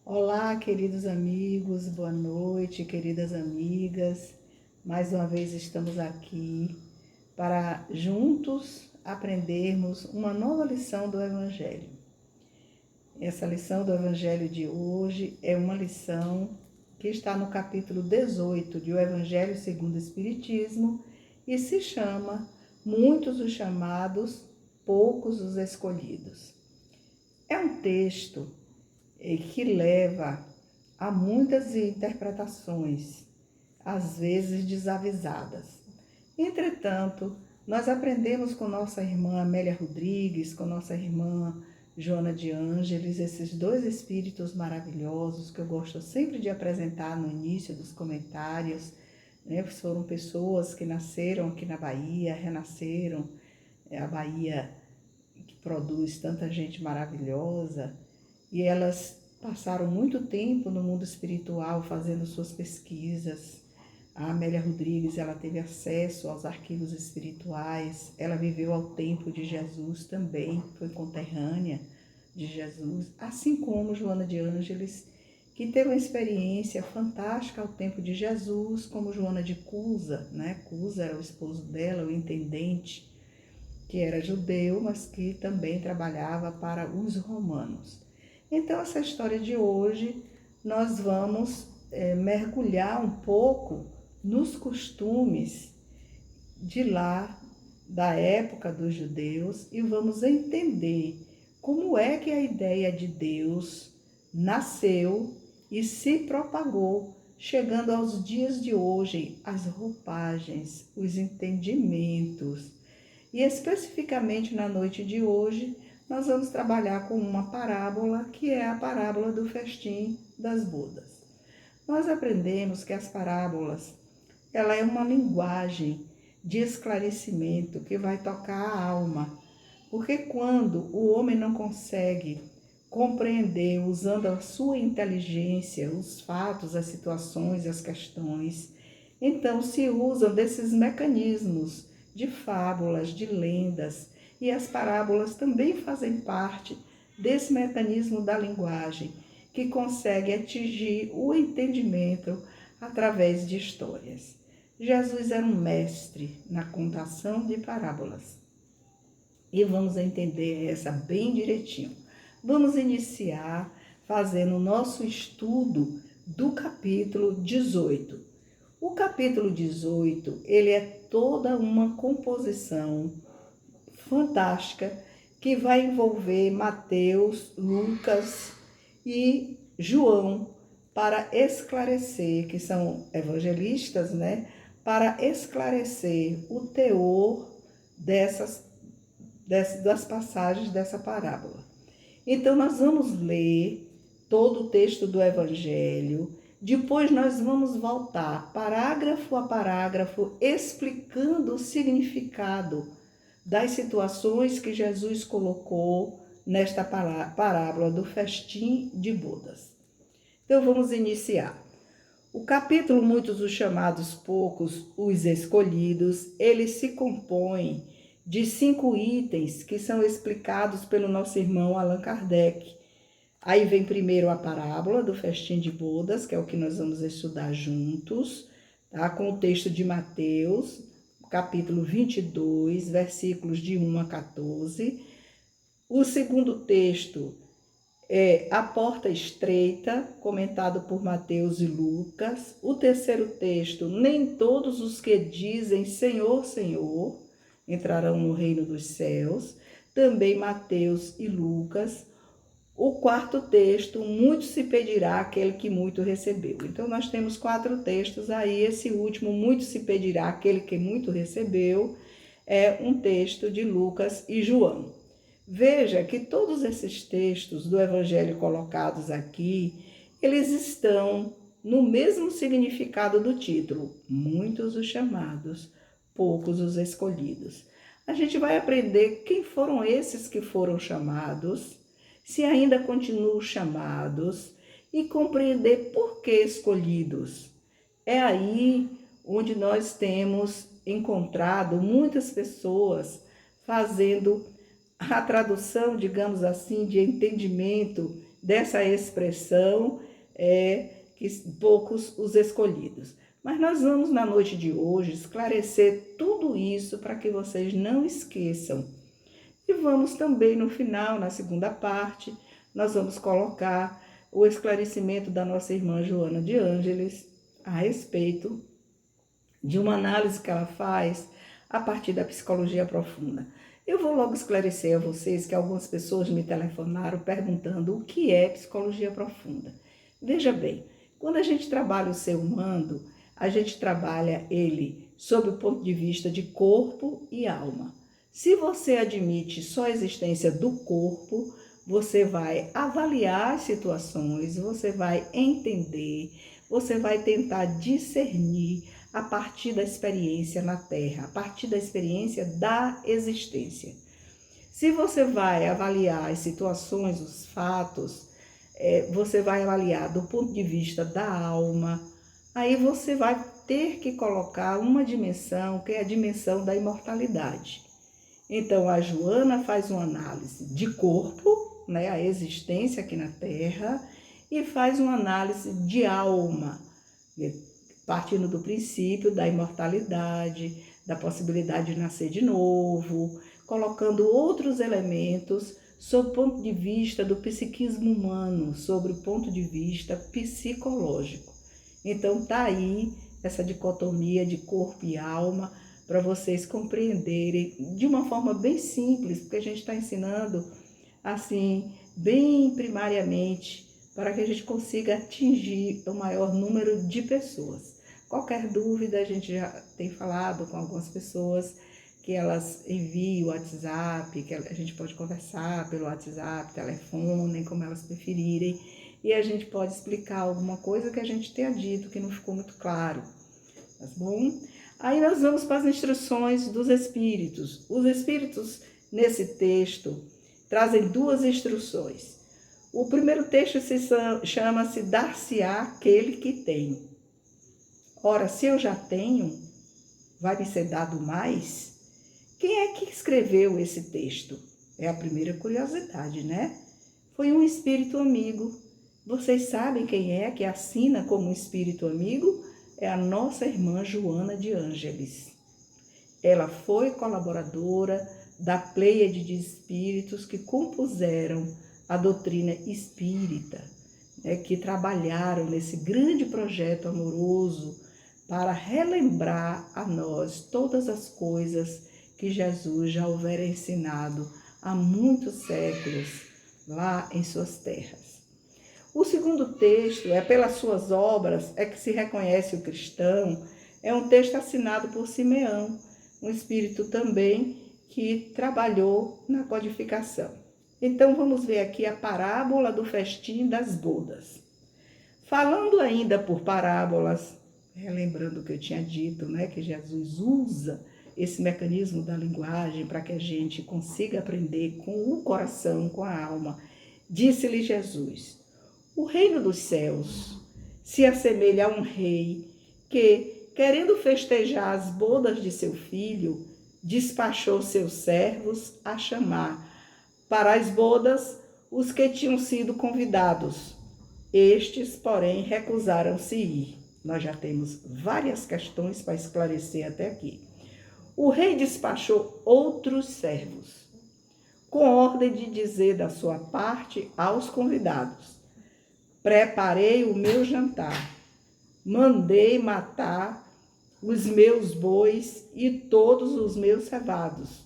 Olá, queridos amigos, boa noite, queridas amigas. Mais uma vez estamos aqui para juntos aprendermos uma nova lição do Evangelho. Essa lição do Evangelho de hoje é uma lição que está no capítulo 18 do Evangelho segundo o Espiritismo e se chama Muitos os chamados, poucos os escolhidos. É um texto que leva a muitas interpretações, às vezes desavisadas. Entretanto, nós aprendemos com nossa irmã Amélia Rodrigues, com nossa irmã Joana de Ângeles, esses dois espíritos maravilhosos que eu gosto sempre de apresentar no início dos comentários, né? Foram pessoas que nasceram aqui na Bahia, renasceram, a Bahia que produz tanta gente maravilhosa, e elas passaram muito tempo no mundo espiritual fazendo suas pesquisas. A Amélia Rodrigues, ela teve acesso aos arquivos espirituais, ela viveu ao tempo de Jesus também, foi conterrânea de Jesus, assim como Joana de Ângeles, que teve uma experiência fantástica ao tempo de Jesus, como Joana de Cusa, né? Cusa era o esposo dela, o intendente, que era judeu, mas que também trabalhava para os romanos. Então, essa história de hoje, nós vamos mergulhar um pouco nos costumes de lá, da época dos judeus, e vamos entender como é que a ideia de Deus nasceu e se propagou, chegando aos dias de hoje, as roupagens, os entendimentos. E especificamente na noite de hoje, nós vamos trabalhar com uma parábola, que é a parábola do festim das bodas. Nós aprendemos que as parábolas, ela é uma linguagem de esclarecimento que vai tocar a alma, porque quando o homem não consegue compreender, usando a sua inteligência, os fatos, as situações, as questões, então se usam desses mecanismos de fábulas, de lendas, e as parábolas também fazem parte desse mecanismo da linguagem, que consegue atingir o entendimento através de histórias. Jesus era um mestre na contação de parábolas. E vamos entender essa bem direitinho. Vamos iniciar fazendo o nosso estudo do capítulo 18. O capítulo 18, ele é toda uma composição fantástica que vai envolver Mateus, Lucas e João para esclarecer, que são evangelistas, né? Para esclarecer o teor das passagens dessa parábola. Então, nós vamos ler todo o texto do Evangelho, depois nós vamos voltar parágrafo a parágrafo, explicando o significado das situações que Jesus colocou nesta parábola do festim de bodas. Então, vamos iniciar. O capítulo Muitos os chamados, poucos os escolhidos, ele se compõe de 5 itens que são explicados pelo nosso irmão Allan Kardec. Aí vem primeiro a parábola do festim de bodas, que é o que nós vamos estudar juntos, tá? Com o texto de Mateus, capítulo 22, versículos de 1 a 14. O segundo texto é a porta estreita, comentado por Mateus e Lucas. O terceiro texto, nem todos os que dizem Senhor, Senhor, entrarão no reino dos céus, também Mateus e Lucas. O quarto texto, muito se pedirá aquele que muito recebeu. Então, nós temos 4 textos aí, esse último, muito se pedirá aquele que muito recebeu, é um texto de Lucas e João. Veja que todos esses textos do Evangelho colocados aqui, eles estão no mesmo significado do título, muitos os chamados, poucos os escolhidos. A gente vai aprender quem foram esses que foram chamados, se ainda continuam chamados, e compreender por que escolhidos. É aí onde nós temos encontrado muitas pessoas fazendo a tradução, digamos assim, de entendimento dessa expressão que poucos os escolhidos. Mas nós vamos, na noite de hoje, esclarecer tudo isso para que vocês não esqueçam. E vamos também, no final, na segunda parte, nós vamos colocar o esclarecimento da nossa irmã Joana de Ângeles a respeito de uma análise que ela faz a partir da psicologia profunda. Eu vou logo esclarecer a vocês que algumas pessoas me telefonaram perguntando o que é psicologia profunda. Veja bem, quando a gente trabalha o ser humano, a gente trabalha ele sob o ponto de vista de corpo e alma. Se você admite só a existência do corpo, você vai avaliar as situações, você vai entender, você vai tentar discernir a partir da experiência na Terra, a partir da experiência da existência. Se você vai avaliar as situações, os fatos, você vai avaliar do ponto de vista da alma, aí você vai ter que colocar uma dimensão, que é a dimensão da imortalidade. Então, a Joana faz uma análise de corpo, né, a existência aqui na Terra, e faz uma análise de alma, partindo do princípio da imortalidade, da possibilidade de nascer de novo, colocando outros elementos sob o ponto de vista do psiquismo humano, sobre o ponto de vista psicológico. Então, está aí essa dicotomia de corpo e alma, para vocês compreenderem de uma forma bem simples, porque a gente está ensinando assim, bem primariamente, para que a gente consiga atingir o maior número de pessoas. Qualquer dúvida, a gente já tem falado com algumas pessoas que elas enviem o WhatsApp, que a gente pode conversar pelo WhatsApp, telefone, como elas preferirem, e a gente pode explicar alguma coisa que a gente tenha dito que não ficou muito claro, tá bom? Aí nós vamos para as instruções dos espíritos. Os espíritos, nesse texto, trazem duas instruções. O primeiro texto chama-se Dar-se-á aquele que tem. Ora, se eu já tenho, vai me ser dado mais? Quem é que escreveu esse texto? É a primeira curiosidade, né? Foi um espírito amigo. Vocês sabem quem é que assina como espírito amigo? É a nossa irmã Joana de Ângeles. Ela foi colaboradora da pleiade de espíritos que compuseram a doutrina espírita, né, que trabalharam nesse grande projeto amoroso para relembrar a nós todas as coisas que Jesus já houvera ensinado há muitos séculos lá em suas terras. O segundo texto, pelas suas obras é que se reconhece o cristão, é um texto assinado por Simeão, um espírito também que trabalhou na codificação. Então vamos ver aqui a parábola do festim das bodas. Falando ainda por parábolas, relembrando o que eu tinha dito, né, que Jesus usa esse mecanismo da linguagem para que a gente consiga aprender com o coração, com a alma. Disse-lhe Jesus: o reino dos céus se assemelha a um rei que, querendo festejar as bodas de seu filho, despachou seus servos a chamar para as bodas os que tinham sido convidados. Estes, porém, recusaram-se ir. Nós já temos várias questões para esclarecer até aqui. O rei despachou outros servos, com ordem de dizer da sua parte aos convidados: preparei o meu jantar, mandei matar os meus bois e todos os meus cevados.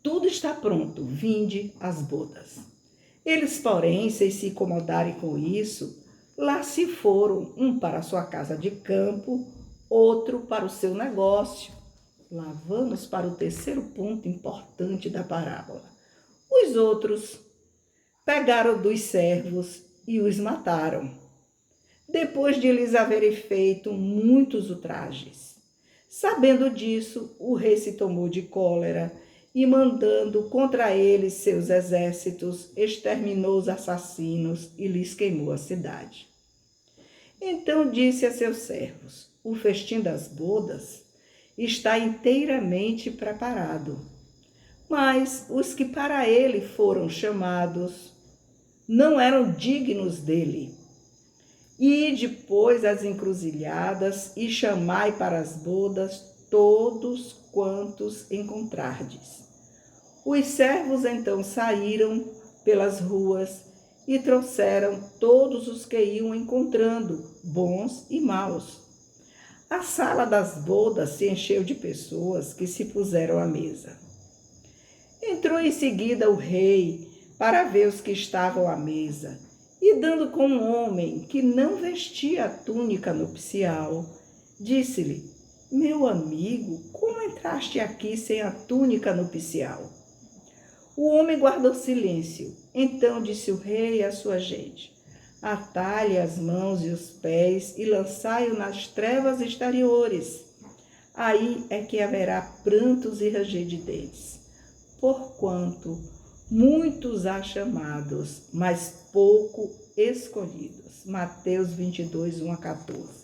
Tudo está pronto, vinde às bodas. Eles, porém, sem se incomodarem com isso, lá se foram, um para a sua casa de campo, outro para o seu negócio. Lá vamos para o terceiro ponto importante da parábola. Os outros pegaram dos servos e os mataram, depois de lhes haverem feito muitos ultrajes. Sabendo disso, o rei se tomou de cólera e, mandando contra eles seus exércitos, exterminou os assassinos e lhes queimou a cidade. Então disse a seus servos: o festim das bodas está inteiramente preparado, mas os que para ele foram chamados não eram dignos dele. E depois as encruzilhadas, e chamai para as bodas todos quantos encontrardes. Os servos então saíram pelas ruas e trouxeram todos os que iam encontrando, bons e maus. A sala das bodas se encheu de pessoas que se puseram à mesa. Entrou em seguida o rei para ver os que estavam à mesa, e dando com um homem que não vestia a túnica nupcial, disse-lhe: meu amigo, como entraste aqui sem a túnica nupcial? O homem guardou silêncio. Então disse o rei à sua gente: atai-lhe as mãos e os pés e lançai-o nas trevas exteriores. Aí é que haverá prantos e ranger de dentes, porquanto muitos há chamados, mas pouco escolhidos. Mateus 22, 1 a 14.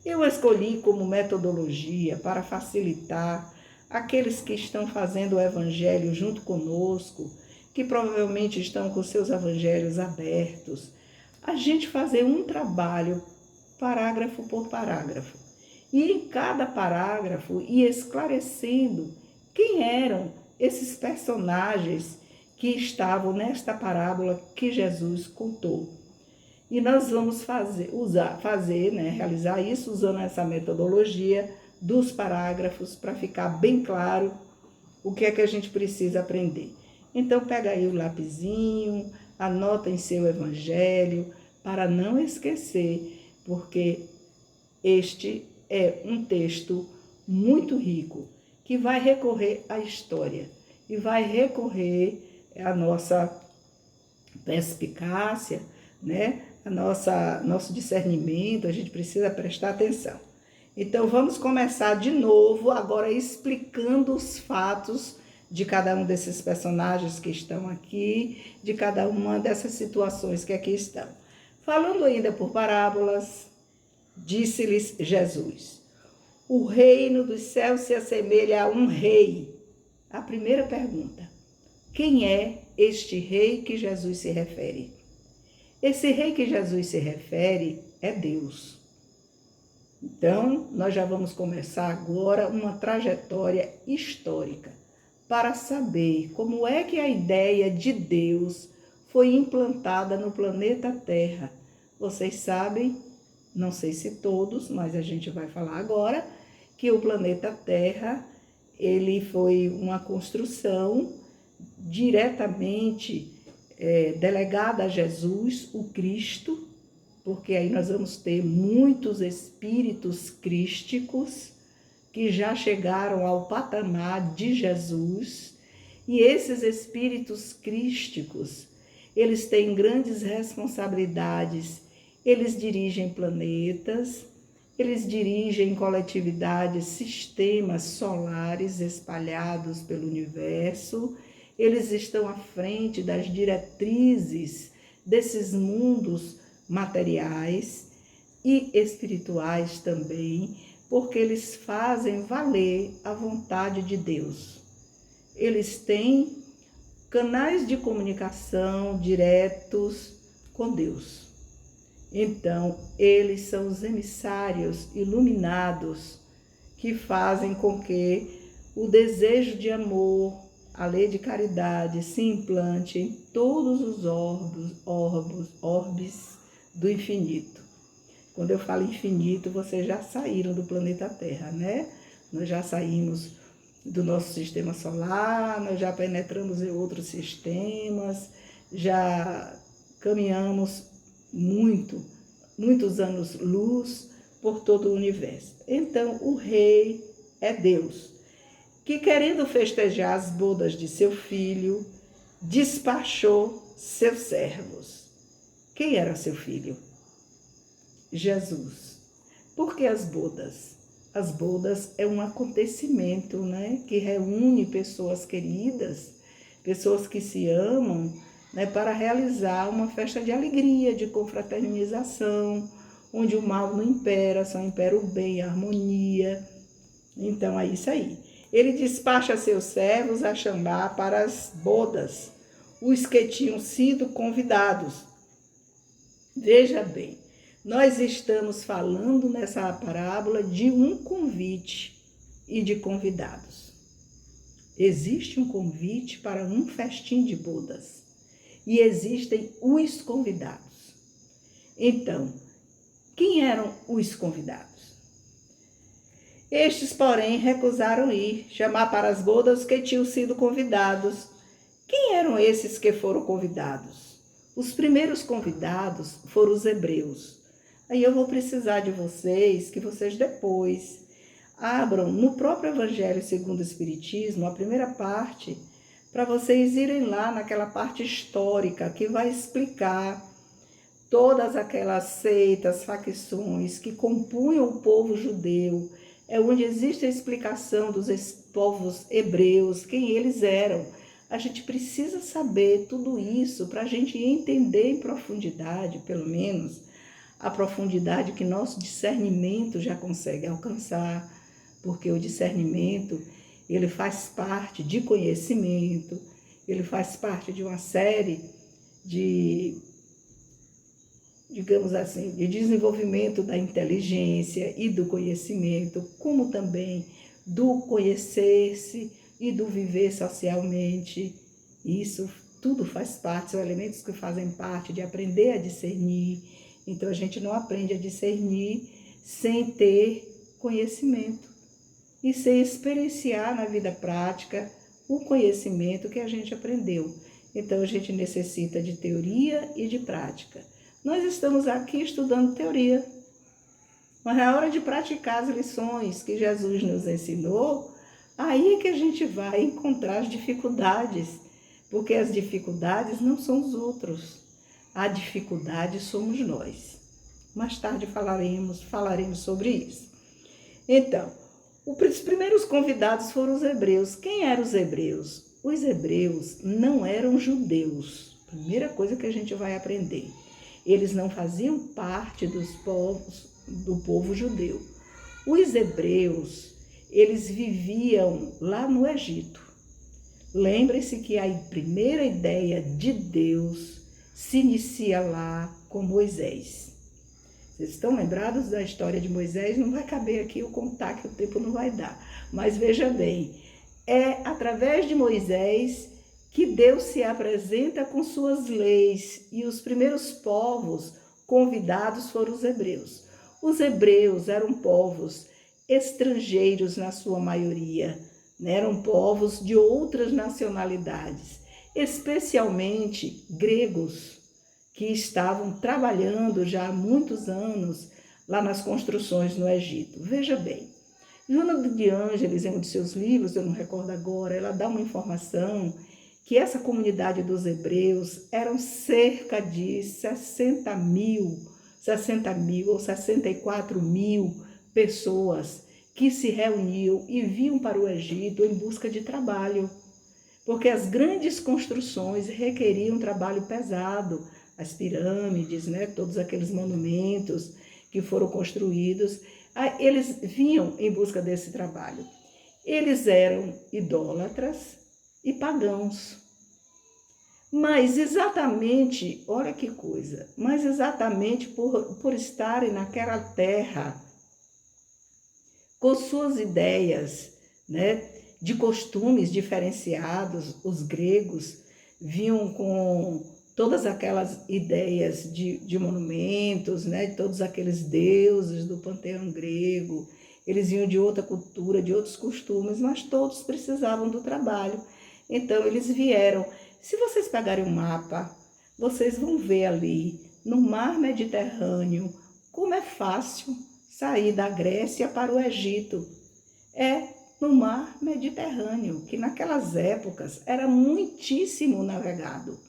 Eu escolhi como metodologia para facilitar aqueles que estão fazendo o evangelho junto conosco, que provavelmente estão com seus evangelhos abertos, a gente fazer um trabalho parágrafo por parágrafo. E em cada parágrafo ir esclarecendo quem eram esses personagens que estavam nesta parábola que Jesus contou. E nós vamos realizar isso usando essa metodologia dos parágrafos para ficar bem claro o que é que a gente precisa aprender. Então pega aí o lapisinho, anota em seu evangelho para não esquecer, porque este é um texto muito rico que vai recorrer à história e vai recorrer à nossa perspicácia, né? Nosso discernimento, a gente precisa prestar atenção. Então, vamos começar de novo, agora explicando os fatos de cada um desses personagens que estão aqui, de cada uma dessas situações que aqui estão. Falando ainda por parábolas, disse-lhes Jesus: o reino dos céus se assemelha a um rei. A primeira pergunta: quem é este rei que Jesus se refere? Esse rei que Jesus se refere é Deus. Então, nós já vamos começar agora uma trajetória histórica para saber como é que a ideia de Deus foi implantada no planeta Terra. Vocês sabem, não sei se todos, mas a gente vai falar agora, que o planeta Terra, ele foi uma construção diretamente delegada a Jesus, o Cristo, porque aí nós vamos ter muitos espíritos crísticos que já chegaram ao patamar de Jesus, e esses espíritos crísticos, eles têm grandes responsabilidades, eles dirigem planetas, eles dirigem coletividades, sistemas solares espalhados pelo universo, eles estão à frente das diretrizes desses mundos materiais e espirituais também, porque eles fazem valer a vontade de Deus. Eles têm canais de comunicação diretos com Deus. Então, eles são os emissários iluminados que fazem com que o desejo de amor, a lei de caridade se implante em todos os orbes do infinito. Quando eu falo infinito, vocês já saíram do planeta Terra, né? Nós já saímos do nosso sistema solar, nós já penetramos em outros sistemas, já caminhamos muitos anos-luz por todo o universo. Então, o rei é Deus, que, querendo festejar as bodas de seu filho, despachou seus servos. Quem era seu filho? Jesus. Por que as bodas? As bodas é um acontecimento, né, que reúne pessoas queridas, pessoas que se amam, né, para realizar uma festa de alegria, de confraternização, onde o mal não impera, só impera o bem, a harmonia. Então, é isso aí. Ele despacha seus servos a chamar para as bodas. os que tinham sido convidados. Veja bem, nós estamos falando nessa parábola de um convite e de convidados. Existe um convite para um festim de bodas e existem os convidados. Então, quem eram os convidados? Estes, porém, recusaram ir, chamar para as bodas os que tinham sido convidados. Quem eram esses que foram convidados? Os primeiros convidados foram os hebreus. Aí eu vou precisar de vocês, que vocês depois abram no próprio Evangelho segundo o Espiritismo, a primeira parte, para vocês irem lá naquela parte histórica que vai explicar todas aquelas seitas, facções que compunham o povo judeu. É onde existe a explicação dos povos hebreus, quem eles eram. A gente precisa saber tudo isso para a gente entender em profundidade, pelo menos, a profundidade que nosso discernimento já consegue alcançar, porque o discernimento, ele faz parte de conhecimento, ele faz parte de uma série de, digamos assim, de desenvolvimento da inteligência e do conhecimento, como também do conhecer-se e do viver socialmente. Isso tudo faz parte, são elementos que fazem parte de aprender a discernir. Então, a gente não aprende a discernir sem ter conhecimento e sem experienciar na vida prática o conhecimento que a gente aprendeu. Então, a gente necessita de teoria e de prática. Nós estamos aqui estudando teoria, mas na hora de praticar as lições que Jesus nos ensinou, aí é que a gente vai encontrar as dificuldades, porque as dificuldades não são os outros, a dificuldade somos nós. Mais tarde falaremos sobre isso. Então, os primeiros convidados foram os hebreus. Quem eram os hebreus? Os hebreus não eram judeus. Primeira coisa que a gente vai aprender. Eles não faziam parte do povo judeu. Os hebreus, eles viviam lá no Egito. Lembre-se que a primeira ideia de Deus se inicia lá com Moisés. Vocês estão lembrados da história de Moisés? Não vai caber aqui eu contar, que o tempo não vai dar. Mas veja bem, é através de Moisés que Deus se apresenta com suas leis, e os primeiros povos convidados foram os hebreus. Os hebreus eram povos estrangeiros na sua maioria, né? Eram povos de outras nacionalidades, especialmente gregos, que estavam trabalhando já há muitos anos lá nas construções no Egito. Veja bem, Joana de Ângeles, em um de seus livros, eu não recordo agora, ela dá uma informação que essa comunidade dos hebreus eram cerca de 60 mil ou 64 mil pessoas que se reuniam e vinham para o Egito em busca de trabalho, porque as grandes construções requeriam trabalho pesado, as pirâmides, né, todos aqueles monumentos que foram construídos, eles vinham em busca desse trabalho. Eles eram idólatras e pagãos. Mas exatamente, olha que coisa, mas exatamente por estarem naquela terra com suas ideias, né, de costumes diferenciados, os gregos vinham com todas aquelas ideias de monumentos, né, de todos aqueles deuses do panteão grego, eles vinham de outra cultura, de outros costumes, mas todos precisavam do trabalho. Então, eles vieram. Se vocês pegarem um mapa, vocês vão ver ali, no mar Mediterrâneo, como é fácil sair da Grécia para o Egito. É no mar Mediterrâneo, que naquelas épocas era muitíssimo navegado.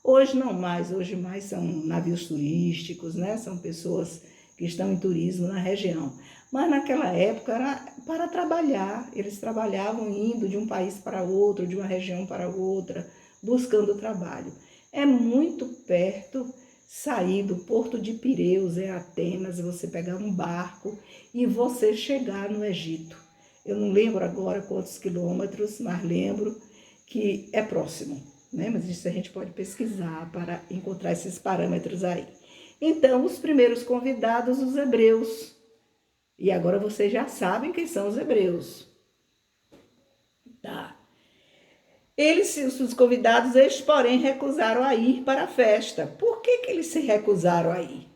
Hoje não mais, hoje mais são navios turísticos, né? São pessoas que estão em turismo na região. Mas naquela época era para trabalhar, eles trabalhavam indo de um país para outro, de uma região para outra, buscando trabalho. É muito perto sair do porto de Pireus, em Atenas, você pegar um barco e você chegar no Egito. Eu não lembro agora quantos quilômetros, mas lembro que é próximo. né? Mas isso a gente pode pesquisar para encontrar esses parâmetros aí. Então, os primeiros convidados, os hebreus. E agora vocês já sabem quem são os hebreus. Tá. Os convidados, eles, porém, recusaram a ir para a festa. Por que eles se recusaram a ir?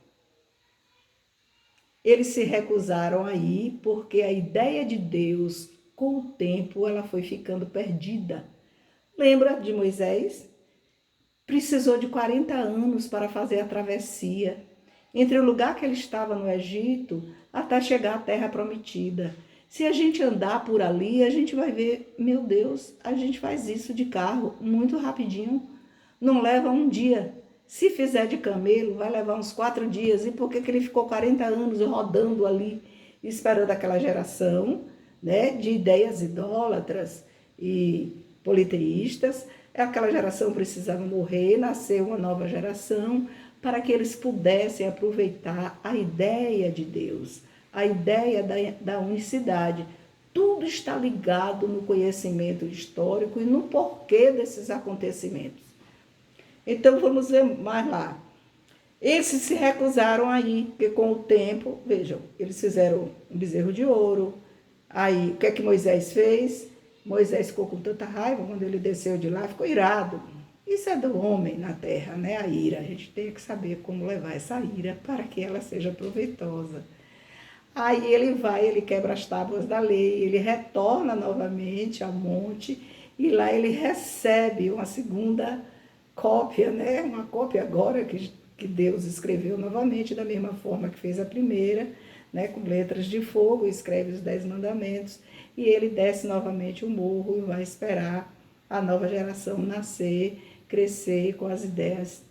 Eles se recusaram a ir porque a ideia de Deus, com o tempo, ela foi ficando perdida. Lembra de Moisés? Precisou de 40 anos para fazer a travessia entre o lugar que ele estava no Egito até chegar à terra prometida. Se a gente andar por ali, a gente vai ver, meu Deus, a gente faz isso de carro muito rapidinho, não leva um dia. Se fizer de camelo, vai levar uns 4 dias. E por que ele ficou 40 anos rodando ali, esperando aquela geração, né, de ideias idólatras e politeístas? Aquela geração precisava morrer, nascer uma nova geração, para que eles pudessem aproveitar a ideia de Deus, a ideia da unicidade. Tudo está ligado no conhecimento histórico e no porquê desses acontecimentos. Então, vamos ver mais lá. Esses se recusaram a ir, porque com o tempo, vejam, eles fizeram um bezerro de ouro. Aí, o que é que Moisés fez? Moisés ficou com tanta raiva, quando ele desceu de lá, ficou irado. Isso é do homem na terra, né? A ira. A gente tem que saber como levar essa ira para que ela seja proveitosa. Aí ele quebra as tábuas da lei, ele retorna novamente ao monte e lá ele recebe uma segunda cópia, né? Uma cópia agora que Deus escreveu novamente, da mesma forma que fez a primeira, né? Com letras de fogo, escreve os 10 mandamentos, e ele desce novamente o morro e vai esperar a nova geração nascer, crescer com as ideias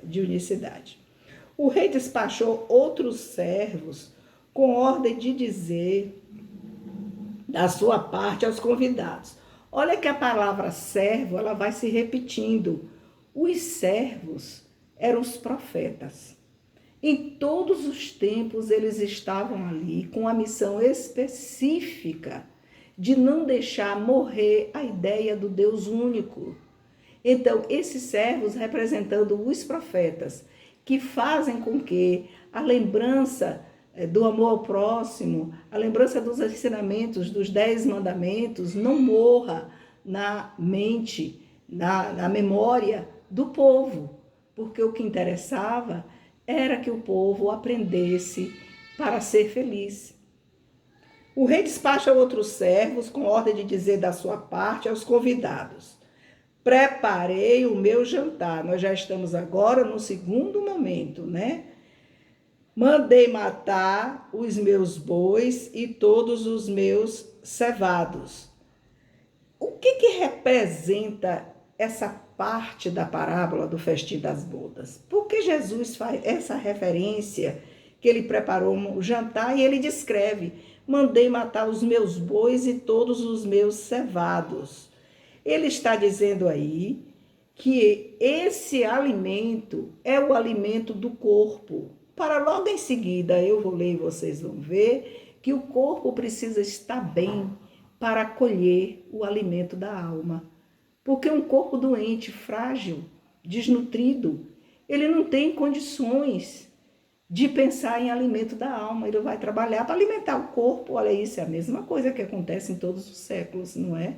de unicidade. O rei despachou outros servos com ordem de dizer da sua parte aos convidados. Olha que a palavra servo, ela vai se repetindo. Os servos eram os profetas. Em todos os tempos eles estavam ali com a missão específica de não deixar morrer a ideia do Deus único. Então, esses servos representando os profetas, que fazem com que a lembrança do amor ao próximo, a lembrança dos ensinamentos, dos 10 mandamentos, não morra na mente, na memória do povo, porque o que interessava era que o povo aprendesse para ser feliz. O rei despacha outros servos com ordem de dizer da sua parte aos convidados: preparei o meu jantar. Nós já estamos agora no segundo momento, né? Mandei matar os meus bois e todos os meus cevados. O que representa essa parte da parábola do festim das bodas? Porque Jesus faz essa referência que ele preparou o jantar e ele descreve: mandei matar os meus bois e todos os meus cevados. Ele está dizendo aí que esse alimento é o alimento do corpo. Para logo em seguida, eu vou ler e vocês vão ver que o corpo precisa estar bem para acolher o alimento da alma. Porque um corpo doente, frágil, desnutrido, ele não tem condições de pensar em alimento da alma. Ele vai trabalhar para alimentar o corpo. Olha, isso é a mesma coisa que acontece em todos os séculos, não é?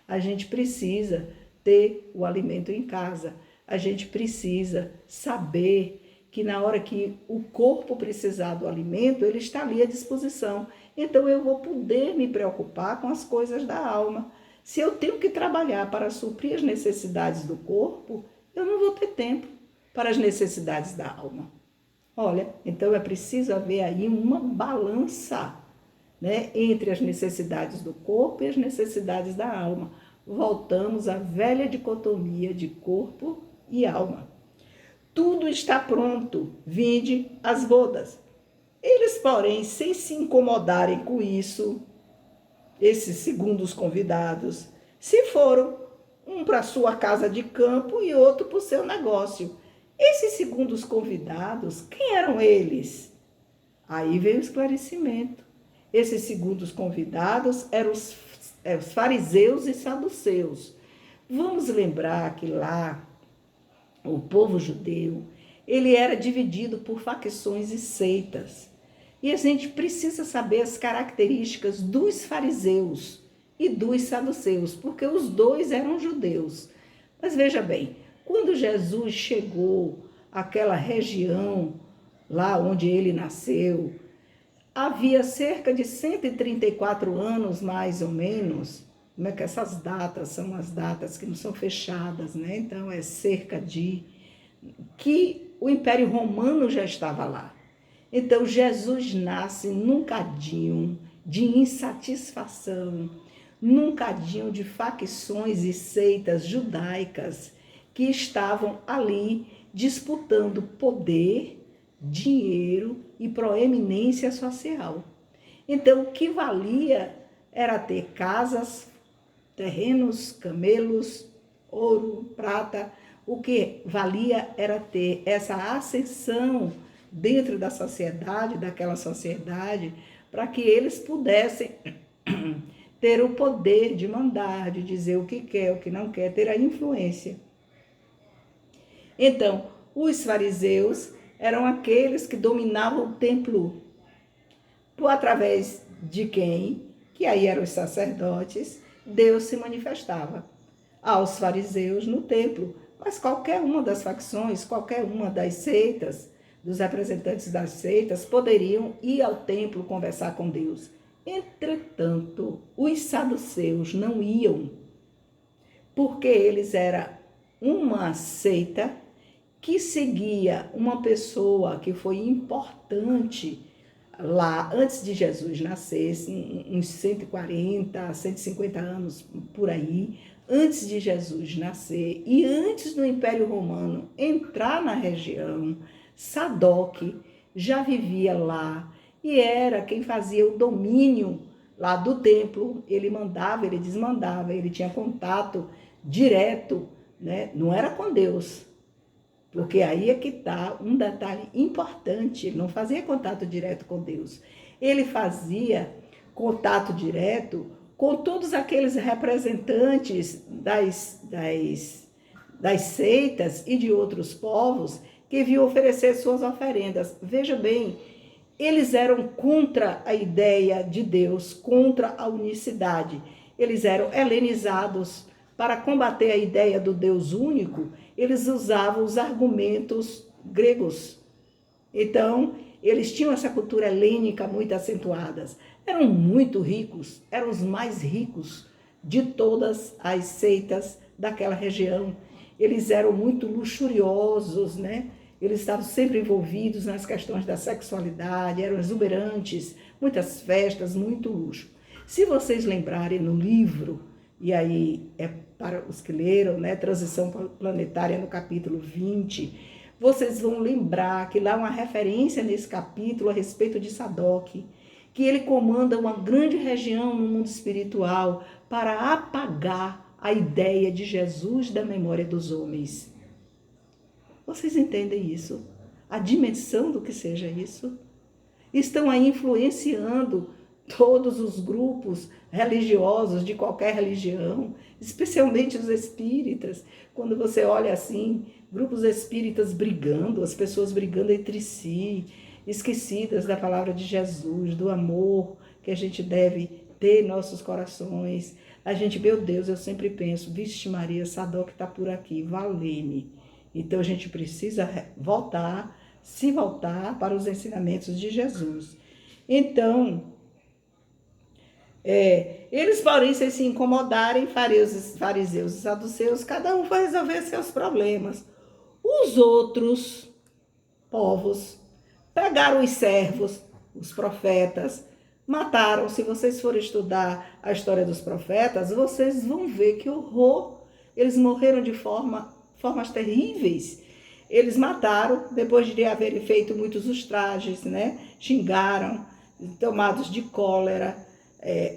A gente precisa ter o alimento em casa. A gente precisa saber que na hora que o corpo precisar do alimento, ele está ali à disposição. Então eu vou poder me preocupar com as coisas da alma. Se eu tenho que trabalhar para suprir as necessidades do corpo, eu não vou ter tempo para as necessidades da alma. Olha, então é preciso haver aí uma balança, né, entre as necessidades do corpo e as necessidades da alma. Voltamos à velha dicotomia de corpo e alma. Tudo está pronto, vinde as bodas. Eles, porém, sem se incomodarem com isso, esses segundos convidados, se foram, um para sua casa de campo e outro para o seu negócio. Esses segundos convidados, quem eram eles? Aí veio o esclarecimento. Esses segundos convidados eram os fariseus e saduceus. Vamos lembrar que lá, o povo judeu, ele era dividido por facções e seitas. E a gente precisa saber as características dos fariseus e dos saduceus, porque os dois eram judeus. Mas veja bem, quando Jesus chegou àquela região, lá onde ele nasceu, havia cerca de 134 anos, mais ou menos. Como é que essas datas são as datas que não são fechadas, né? Então, é cerca de... que o Império Romano já estava lá. Então, Jesus nasce num cadinho de insatisfação, num cadinho de facções e seitas judaicas que estavam ali disputando poder, dinheiro e proeminência social. Então, o que valia era ter casas, terrenos, camelos, ouro, prata. O que valia era ter essa ascensão dentro da sociedade, daquela sociedade, para que eles pudessem ter o poder de mandar, de dizer o que quer, o que não quer, ter a influência. Então, os fariseus eram aqueles que dominavam o templo, através de quem, que aí eram os sacerdotes, Deus se manifestava aos fariseus no templo. Mas qualquer uma das facções, qualquer uma das seitas, dos representantes das seitas, poderiam ir ao templo conversar com Deus. Entretanto, os saduceus não iam, porque eles eram uma seita que seguia uma pessoa que foi importante lá antes de Jesus nascer, uns 140, 150 anos por aí, antes de Jesus nascer e antes do Império Romano entrar na região. Sadoc já vivia lá e era quem fazia o domínio lá do templo. Ele mandava, ele desmandava, ele tinha contato direto, né? Não era com Deus, porque aí é que está um detalhe importante. Ele não fazia contato direto com Deus, ele fazia contato direto com todos aqueles representantes das seitas e de outros povos que vinham oferecer suas oferendas. Veja bem, eles eram contra a ideia de Deus, contra a unicidade. Eles eram helenizados. Para combater a ideia do Deus único, eles usavam os argumentos gregos. Então, eles tinham essa cultura helênica muito acentuada. Eram muito ricos, eram os mais ricos de todas as seitas daquela região. Eles eram muito luxuriosos, né? Eles estavam sempre envolvidos nas questões da sexualidade, eram exuberantes, muitas festas, muito luxo. Se vocês lembrarem no livro, e aí é para os que leram, né, Transição Planetária, no capítulo 20, vocês vão lembrar que lá há uma referência nesse capítulo a respeito de Sadoc, que ele comanda uma grande região no mundo espiritual para apagar a ideia de Jesus da memória dos homens. Vocês entendem isso? A dimensão do que seja isso? Estão aí influenciando todos os grupos religiosos de qualquer religião, especialmente os espíritas. Quando você olha assim, grupos espíritas brigando, as pessoas brigando entre si, esquecidas da palavra de Jesus, do amor que a gente deve ter em nossos corações. A gente, meu Deus, eu sempre penso, vixe Maria, Sadoc está por aqui, valei-me. Então a gente precisa voltar, se voltar para os ensinamentos de Jesus. Então, eles, porém, se incomodarem, fariseus e saduceus, cada um vai resolver seus problemas. Os outros povos pegaram os servos, os profetas, mataram. Se vocês forem estudar a história dos profetas, vocês vão ver que horror. Eles morreram de formas terríveis. Eles mataram, depois de haverem feito muitos ultrajes, né? Xingaram, tomados de cólera.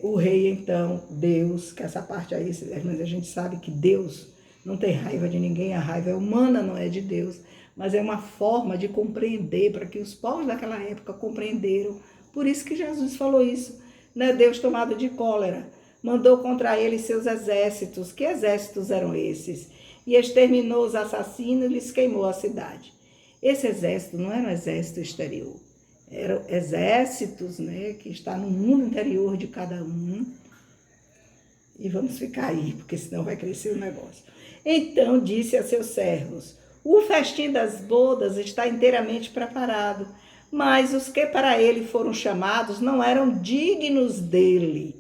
O rei, então, Deus, que essa parte aí, mas a gente sabe que Deus não tem raiva de ninguém, a raiva é humana, não é de Deus, mas é uma forma de compreender, para que os povos daquela época compreenderam. Por isso que Jesus falou isso, né? Deus tomado de cólera, mandou contra ele seus exércitos. Que exércitos eram esses? E exterminou os assassinos e lhes queimou a cidade. Esse exército não era um exército exterior, eram exércitos, né, que está no mundo interior de cada um. E vamos ficar aí, porque senão vai crescer o negócio. Então disse a seus servos: o festim das bodas está inteiramente preparado, mas os que para ele foram chamados não eram dignos dele.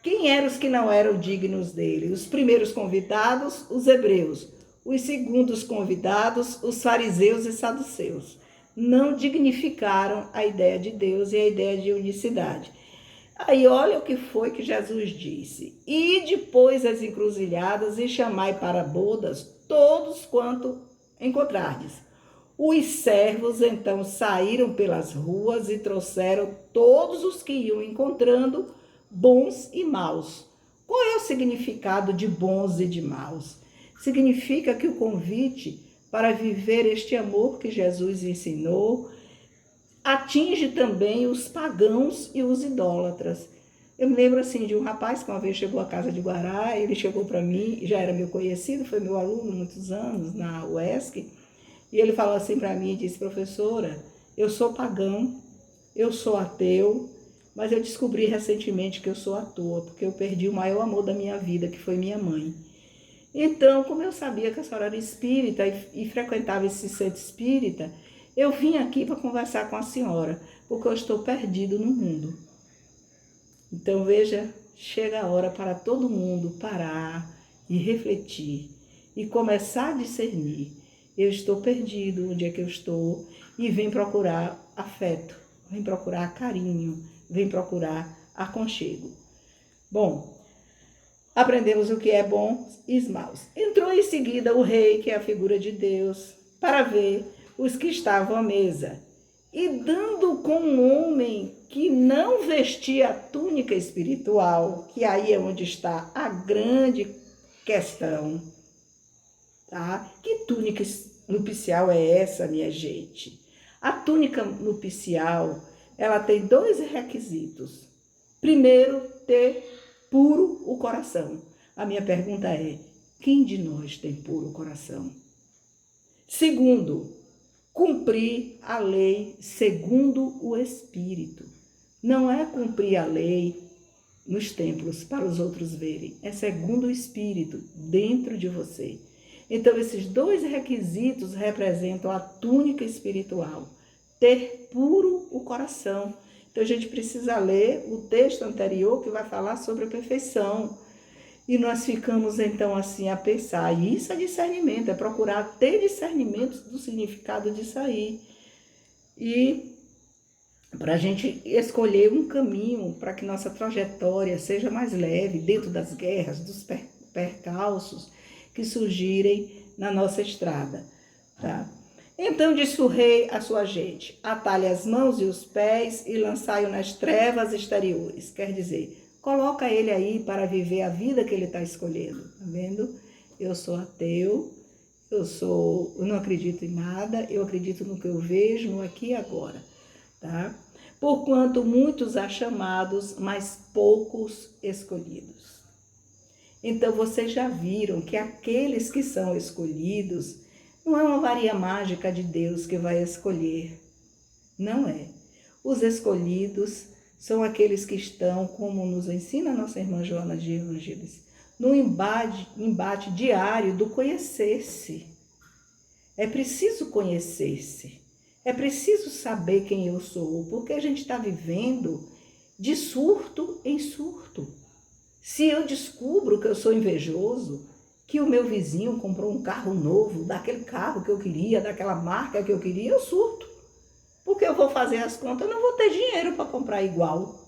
Quem eram os que não eram dignos dele? Os primeiros convidados, os hebreus. Os segundos convidados, os fariseus e saduceus. Não dignificaram a ideia de Deus e a ideia de unicidade. Aí olha o que foi que Jesus disse: e depois as encruzilhadas e chamai para bodas todos quanto encontrardes. Os servos então saíram pelas ruas e trouxeram todos os que iam encontrando, bons e maus. Qual é o significado de bons e de maus? Significa que o convite para viver este amor que Jesus ensinou atinge também os pagãos e os idólatras. Eu me lembro assim de um rapaz que uma vez chegou à casa de Guará, ele chegou para mim, já era meu conhecido, foi meu aluno há muitos anos na UESC, e ele falou assim para mim e disse: professora, eu sou pagão, eu sou ateu, mas eu descobri recentemente que eu sou à toa, porque eu perdi o maior amor da minha vida, que foi minha mãe. Então, como eu sabia que a senhora era espírita e frequentava esse centro espírita, eu vim aqui para conversar com a senhora, porque eu estou perdido no mundo. Então, veja, chega a hora para todo mundo parar e refletir e começar a discernir. Eu estou perdido, onde é que eu estou? E vim procurar afeto, vim procurar carinho, vim procurar aconchego. Bom, aprendemos o que é bom e maus. Entrou em seguida o rei, que é a figura de Deus, para ver os que estavam à mesa. E dando com um homem que não vestia a túnica espiritual, que aí é onde está a grande questão, tá? Que túnica nupcial é essa, minha gente? A túnica nupcial, ela tem 2 requisitos. Primeiro, ter puro o coração. A minha pergunta é: quem de nós tem puro coração? Segundo, cumprir a lei segundo o Espírito. Não é cumprir a lei nos templos para os outros verem, é segundo o Espírito dentro de você. Então, esses 2 requisitos representam a túnica espiritual. Ter puro o coração. Então, a gente precisa ler o texto anterior que vai falar sobre a perfeição. E nós ficamos, então, assim, a pensar. E isso é discernimento, é procurar ter discernimento do significado disso aí. E para a gente escolher um caminho para que nossa trajetória seja mais leve dentro das guerras, dos percalços que surgirem na nossa estrada, tá? Então disse o rei à sua gente: atalhe as mãos e os pés e lançai-o nas trevas exteriores. Quer dizer, coloca ele aí para viver a vida que ele está escolhendo. Tá vendo? Eu sou ateu, eu não acredito em nada, eu acredito no que eu vejo, no aqui e agora. Tá? Porquanto muitos há chamados, mas poucos escolhidos. Então vocês já viram que aqueles que são escolhidos, não é uma varinha mágica de Deus que vai escolher. Não é. Os escolhidos são aqueles que estão, como nos ensina a nossa irmã Joana de Ângeles, no embate diário do conhecer-se. É preciso conhecer-se. É preciso saber quem eu sou, porque a gente está vivendo de surto em surto. Se eu descubro que eu sou invejoso, que o meu vizinho comprou um carro novo, daquele carro que eu queria, daquela marca que eu queria, eu surto. Porque eu vou fazer as contas, eu não vou ter dinheiro para comprar igual.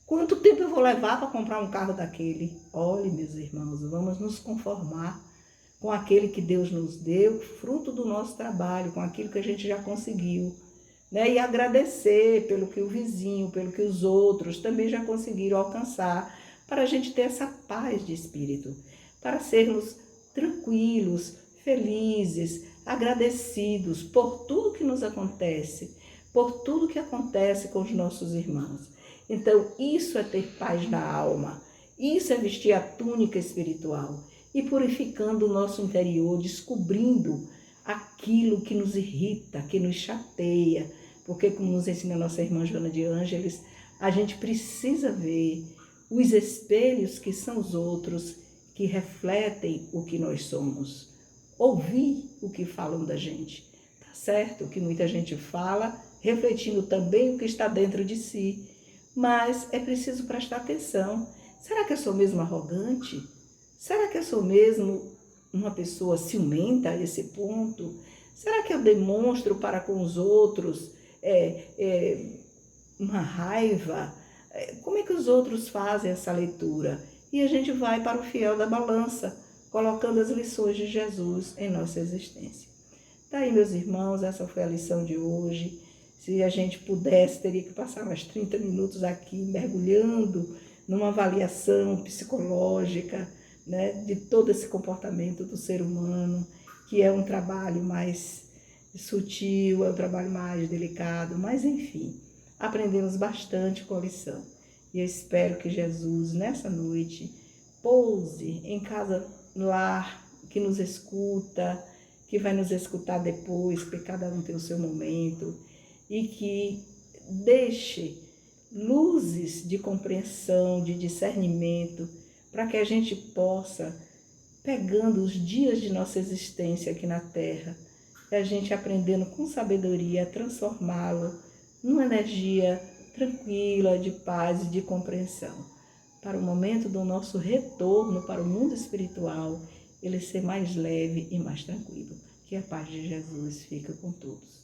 Quanto tempo eu vou levar para comprar um carro daquele? Olhe, meus irmãos, vamos nos conformar com aquele que Deus nos deu, fruto do nosso trabalho, com aquilo que a gente já conseguiu, né? E agradecer pelo que o vizinho, pelo que os outros também já conseguiram alcançar, para a gente ter essa paz de espírito, para sermos tranquilos, felizes, agradecidos por tudo que nos acontece, por tudo que acontece com os nossos irmãos. Então, isso é ter paz na alma. Isso é vestir a túnica espiritual e purificando o nosso interior, descobrindo aquilo que nos irrita, que nos chateia, porque, como nos ensina a nossa irmã Joana de Ângeles, a gente precisa ver os espelhos que são os outros, que refletem o que nós somos. Ouvir o que falam da gente. Tá certo que muita gente fala, refletindo também o que está dentro de si, mas é preciso prestar atenção. Será que eu sou mesmo arrogante? Será que eu sou mesmo uma pessoa ciumenta a esse ponto? Será que eu demonstro para com os outros uma raiva? Como é que os outros fazem essa leitura? E a gente vai para o fiel da balança, colocando as lições de Jesus em nossa existência. Tá aí, meus irmãos, essa foi a lição de hoje. Se a gente pudesse, teria que passar mais 30 minutos aqui, mergulhando numa avaliação psicológica, né, de todo esse comportamento do ser humano, que é um trabalho mais sutil, é um trabalho mais delicado, mas enfim, aprendemos bastante com a lição. E eu espero que Jesus, nessa noite, pouse em cada lar que nos escuta, que vai nos escutar depois, porque cada um tem o seu momento, e que deixe luzes de compreensão, de discernimento, para que a gente possa, pegando os dias de nossa existência aqui na Terra, e a gente aprendendo com sabedoria a transformá-lo numa energia tranquila, de paz e de compreensão, para o momento do nosso retorno para o mundo espiritual, ele ser mais leve e mais tranquilo. Que a paz de Jesus fique com todos.